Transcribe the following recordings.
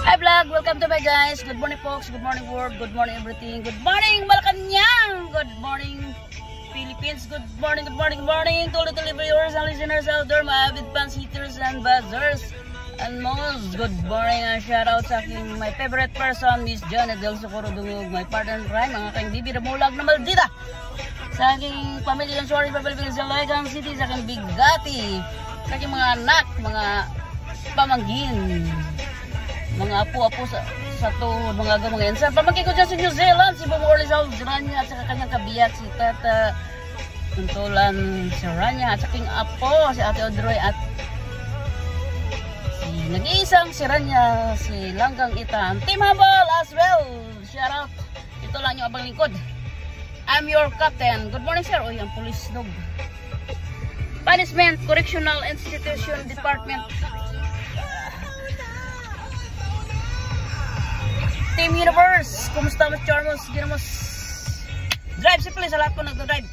Hi vlog, welcome to my guys. Good morning folks, good morning world, good morning everything. Good morning Malacanang, good morning Philippines, good morning to all the viewers and listeners out there, my avid fans, haters and buzzers. And most good morning and shout out sa aking my favorite person, Miss Janet Del Socorro Dungog, my partner in crime, ang aking bibi na mulag na maldita. Sa aking pamilya ng Suarez, Pilipinas, sa Laikang City, sa aking bigati, sa aking mga anak, mga pamangkin, mga apo-apo sa to mga gamangan. Sa pamangkin ko dyan sa New Zealand, si Bobo Orlizal Rania at sa kanyang kabiyak, si Tata Tuntulan si Rania at sa aking apo, si Ate Odroy at si nag-iisang si Rania, si Langgang Itan. Team Humble as well. Shout out. Ito lang yung abang lingkod. I'm your captain. Good morning sir. Uy, ang police dog. Punishment Correctional Institution Department. Team Universe, kumusta mas Charmos, Ginamos? Drive si please, sa lahat po nagdadrive.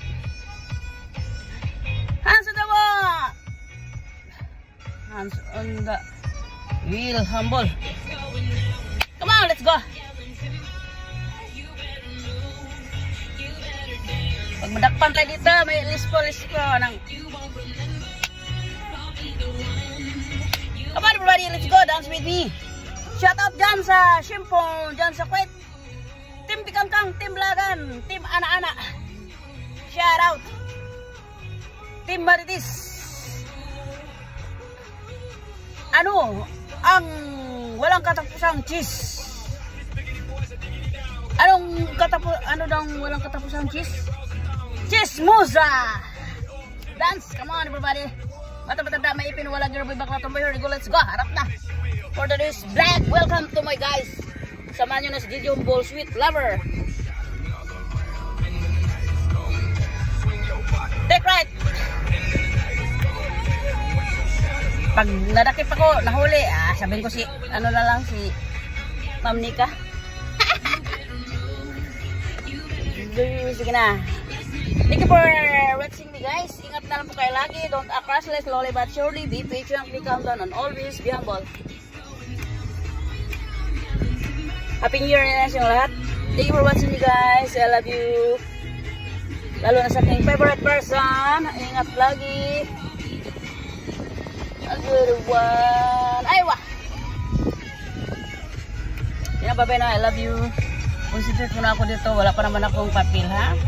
Hands on the wall. Hands on the wheel, humble. Come on, let's go. Pag madakpan tayo dito, may lispo ng... Come on everybody, let's go, dance with me. Shout out dyan sa Shimpong, dyan sa Kuwait. Team Bikangkang, Team Lagan, Team Ana-Ana. Shout out. Team Maritis. Ano ang walang katapusang cheese? Ano daw walang katapusang cheese? Chismosa. Dance, come on everybody. Mata-mata may ipin, wala girl boy bakla tomboy. Here we go, let's go. Harap na. For the news vlog, welcome to my guys. Samahan nyo na si Gigi Humble, sweet lover. Take right. Pag nadakip ako, nahuli, sabihin ko si, ano na lang, si Ma'am Nika. Sige na. Thank you for watching me guys. Ingat na lang po kayo lagi. Don't act restless, slowly but surely. Be patient, be calm down, and always be humble. Happy New Year na sa lahat. Thank you for watching me guys. I love you. Lalo na sa aking favorite person. Ingat lagi. A good one. Aywa. Yan, babay na. I love you. Consider ko na ako dito. Wala pa naman akong papel ha.